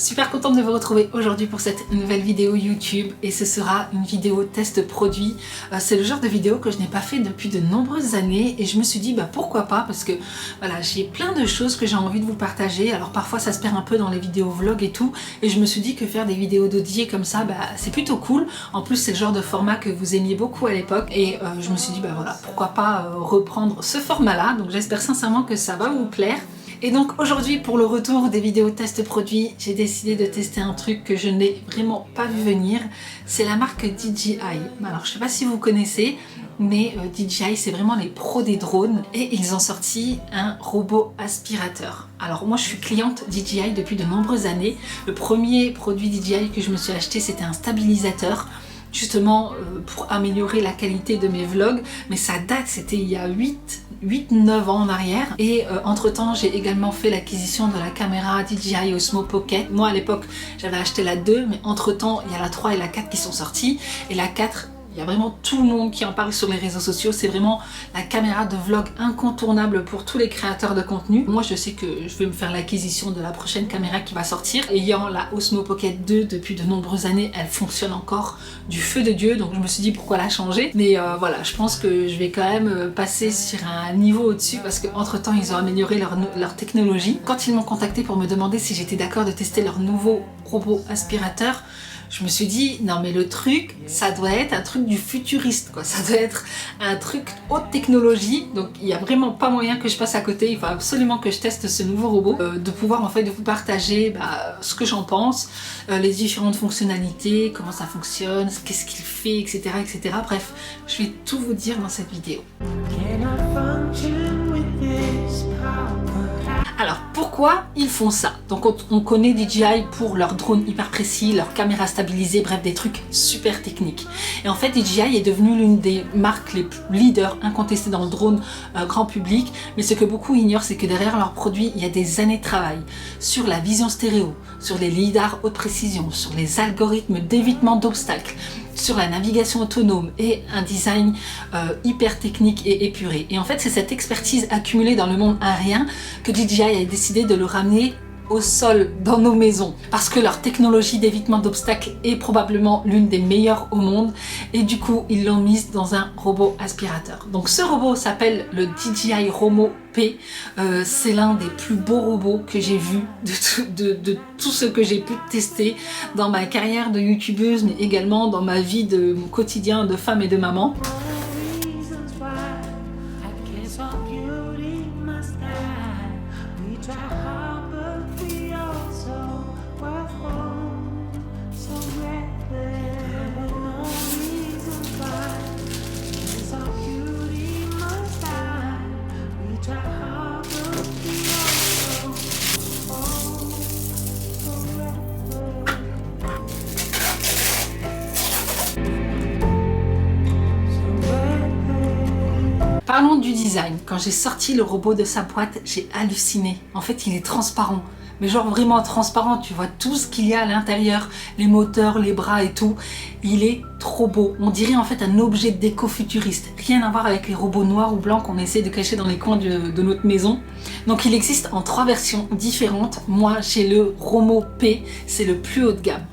Super contente de vous retrouver aujourd'hui pour cette nouvelle vidéo YouTube et ce sera une vidéo test produit. C'est le genre de vidéo que je n'ai pas fait depuis de nombreuses années et je me suis dit pourquoi pas, parce que voilà, j'ai plein de choses que j'ai envie de vous partager. Alors parfois ça se perd un peu dans les vidéos vlog et tout, et je me suis dit que faire des vidéos d'audier comme ça c'est plutôt cool. En plus c'est le genre de format que vous aimiez beaucoup à l'époque et je me suis dit voilà, pourquoi pas reprendre ce format là. Donc j'espère sincèrement que ça va vous plaire. Et donc aujourd'hui, pour le retour des vidéos test produits, j'ai décidé de tester un truc que je n'ai vraiment pas vu venir. C'est la marque DJI. Alors je sais pas si vous connaissez, mais DJI c'est vraiment les pros des drones et ils ont sorti un robot aspirateur. Alors moi je suis cliente DJI depuis de nombreuses années. Le premier produit DJI que je me suis acheté, c'était un stabilisateur, justement pour améliorer la qualité de mes vlogs, mais ça date, c'était il y a 8-9 ans en arrière. Et entre temps j'ai également fait l'acquisition de la caméra DJI Osmo Pocket. Moi à l'époque j'avais acheté la 2, mais entre temps il y a la 3 et la 4 qui sont sorties, et la 4, il y a vraiment tout le monde qui en parle sur les réseaux sociaux. C'est vraiment la caméra de vlog incontournable pour tous les créateurs de contenu. Moi je sais que je vais me faire l'acquisition de la prochaine caméra qui va sortir. Ayant la Osmo Pocket 2 depuis de nombreuses années, elle fonctionne encore du feu de Dieu, donc je me suis dit pourquoi la changer. Mais voilà, je pense que je vais quand même passer sur un niveau au-dessus, parce qu'entre temps ils ont amélioré leur technologie. Quand ils m'ont contacté pour me demander si j'étais d'accord de tester leur nouveau robot aspirateur, je me suis dit non mais le truc, ça doit être un truc du futuriste quoi, ça doit être un truc haute technologie, donc il n'y a vraiment pas moyen que je passe à côté. Il faut absolument que je teste ce nouveau robot, de pouvoir en fait de vous partager ce que j'en pense, les différentes fonctionnalités, comment ça fonctionne, qu'est-ce qu'il fait, etc., etc. Bref, je vais tout vous dire dans cette vidéo. Alors pourquoi ils font ça? Donc on connaît DJI pour leurs drones hyper précis, leurs caméras stabilisées, bref des trucs super techniques. Et en fait DJI est devenue l'une des marques les leaders incontestées dans le drone grand public. Mais ce que beaucoup ignorent, c'est que derrière leurs produits il y a des années de travail sur la vision stéréo, sur les lidars haute précision, sur les algorithmes d'évitement d'obstacles, sur la navigation autonome et un design hyper technique et épuré. Et en fait c'est cette expertise accumulée dans le monde aérien que DJI a décidé de le ramener au sol dans nos maisons, parce que leur technologie d'évitement d'obstacles est probablement l'une des meilleures au monde, et du coup ils l'ont mise dans un robot aspirateur. Donc ce robot s'appelle le DJI Romo P. C'est l'un des plus beaux robots que j'ai vu de tout ce que j'ai pu tester dans ma carrière de youtubeuse, mais également dans ma vie de mon quotidien de femme et de maman. Parlons du design. Quand j'ai sorti le robot de sa boîte, j'ai halluciné. En fait, il est transparent. Mais genre vraiment transparent, tu vois tout ce qu'il y a à l'intérieur, les moteurs, les bras et tout. Il est trop beau. On dirait en fait un objet de déco futuriste. Rien à voir avec les robots noirs ou blancs qu'on essaie de cacher dans les coins de notre maison. Donc il existe en 3 versions différentes. Moi, j'ai le Romo P, c'est le plus haut de gamme.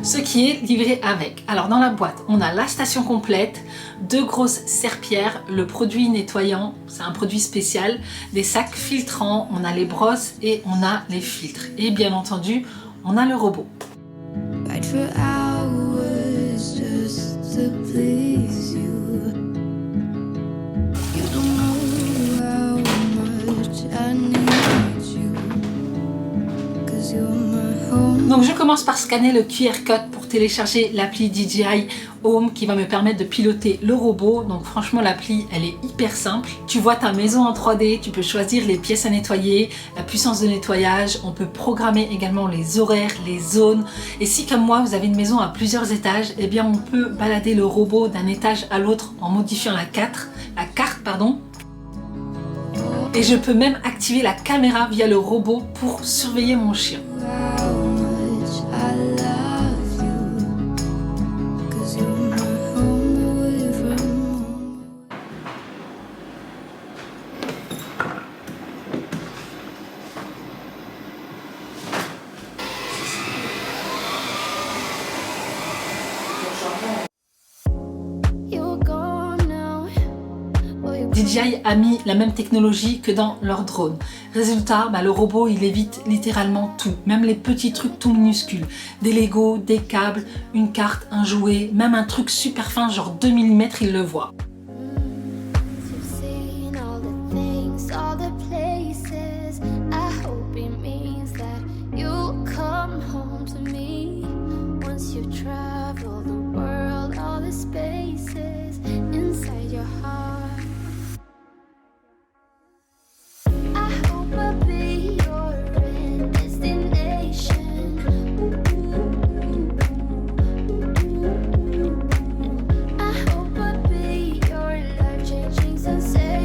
Ce qui est livré avec. Alors dans la boîte, on a la station complète, 2 grosses serpillères, le produit nettoyant, c'est un produit spécial, des sacs filtrants, on a les brosses et on a les filtres. Et bien entendu, on a le robot. Donc je commence par scanner le QR code pour télécharger l'appli DJI Home qui va me permettre de piloter le robot. Donc franchement l'appli elle est hyper simple. Tu vois ta maison en 3D, tu peux choisir les pièces à nettoyer, la puissance de nettoyage, on peut programmer également les horaires, les zones. Et si comme moi vous avez une maison à plusieurs étages, eh bien on peut balader le robot d'un étage à l'autre en modifiant la carte. Et je peux même activer la caméra via le robot pour surveiller mon chien. DJI a mis la même technologie que dans leur drone. Résultat, le robot il évite littéralement tout, même les petits trucs tout minuscules. Des Lego, des câbles, une carte, un jouet, même un truc super fin genre 2 mm il le voit.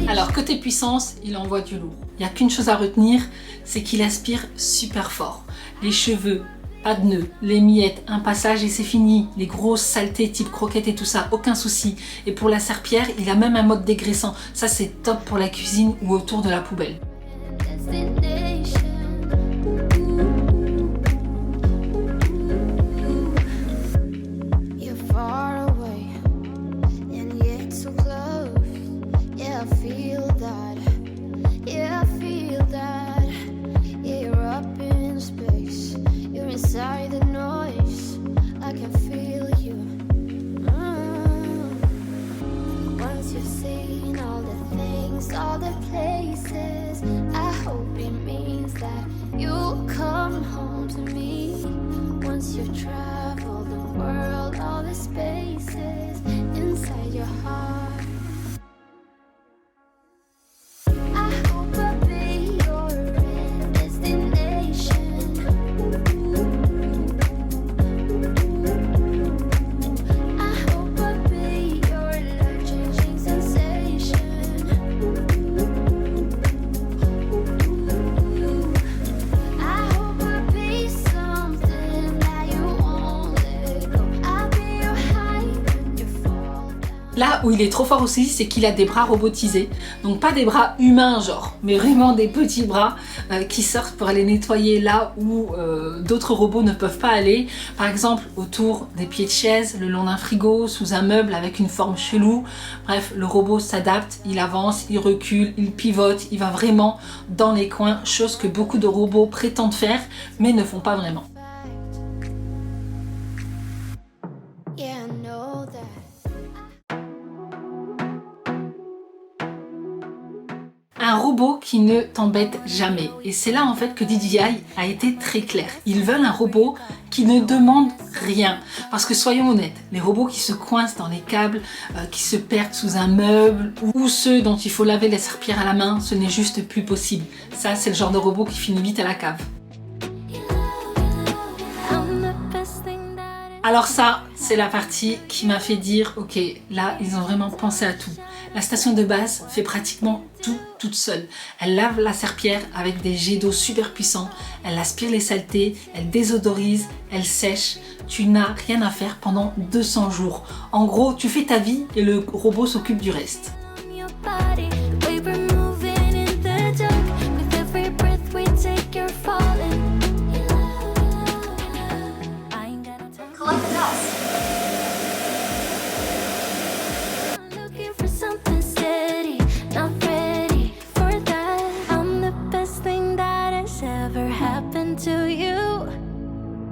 Alors côté puissance, il envoie du lourd. Il n'y a qu'une chose à retenir, c'est qu'il aspire super fort. Les cheveux, pas de nœuds, les miettes, un passage et c'est fini. Les grosses saletés type croquettes et tout ça, aucun souci. Et pour la serpillière, il a même un mode dégraissant. Ça c'est top pour la cuisine ou autour de la poubelle. All the places, I hope it means that you'll come home to me. Once you've traveled the world, all the spaces inside your heart. I hope I'll be your destination. I hope I'll be your life-changing sensation. Là où il est trop fort aussi, c'est qu'il a des bras robotisés. Donc pas des bras humains genre, mais vraiment des petits bras qui sortent pour aller nettoyer là où d'autres robots ne peuvent pas aller. Par exemple autour des pieds de chaise, le long d'un frigo, sous un meuble avec une forme chelou. Bref, le robot s'adapte, il avance, il recule, il pivote, il va vraiment dans les coins, chose que beaucoup de robots prétendent faire, mais ne font pas vraiment. Yeah, I know that. Un robot qui ne t'embête jamais. Et c'est là en fait que DJI a été très clair. Ils veulent un robot qui ne demande rien. Parce que soyons honnêtes, les robots qui se coincent dans les câbles, qui se perdent sous un meuble, ou ceux dont il faut laver les serpillères à la main, ce n'est juste plus possible. Ça, c'est le genre de robot qui finit vite à la cave. Alors ça, c'est la partie qui m'a fait dire, ok, là, ils ont vraiment pensé à tout. La station de base fait pratiquement tout toute seule. Elle lave la serpillière avec des jets d'eau super puissants, elle aspire les saletés, elle désodorise, elle sèche. Tu n'as rien à faire pendant 200 jours. En gros, tu fais ta vie et le robot s'occupe du reste. To you,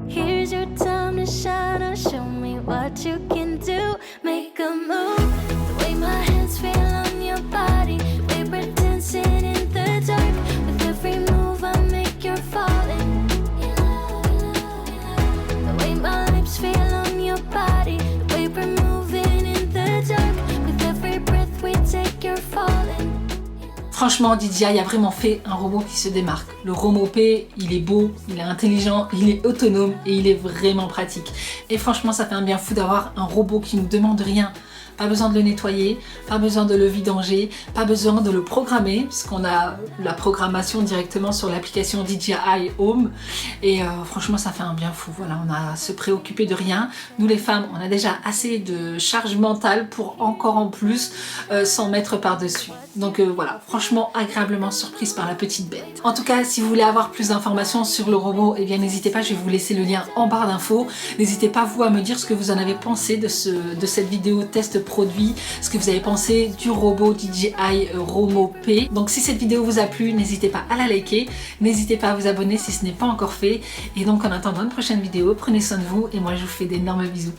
here's your time to shine. Now show me what you can do. Make a move. The way my hands feel on your body. We were dancing in the dark. With every move I make, you're falling. The way my lips feel on your body. The way we're moving in the dark. With every breath we take, you're falling. Franchement, DJI a vraiment fait un robot qui se démarque. Le Romopé, il est beau, il est intelligent, il est autonome et il est vraiment pratique. Et franchement, ça fait un bien fou d'avoir un robot qui ne demande rien. Pas besoin de le nettoyer, pas besoin de le vidanger, pas besoin de le programmer, puisqu'on a la programmation directement sur l'application DJI Home. Et franchement, ça fait un bien fou. Voilà, on a à se préoccuper de rien. Nous les femmes, on a déjà assez de charge mentale pour encore en plus s'en mettre par-dessus. Donc voilà, franchement agréablement surprise par la petite bête. En tout cas, si vous voulez avoir plus d'informations sur le robot, eh bien n'hésitez pas, je vais vous laisser le lien en barre d'infos. N'hésitez pas vous à me dire ce que vous en avez pensé de cette vidéo test produit, ce que vous avez pensé du robot DJI Romo P. Donc si cette vidéo vous a plu, n'hésitez pas à la liker, n'hésitez pas à vous abonner si ce n'est pas encore fait. Et donc en attendant une prochaine vidéo, prenez soin de vous et moi je vous fais d'énormes bisous.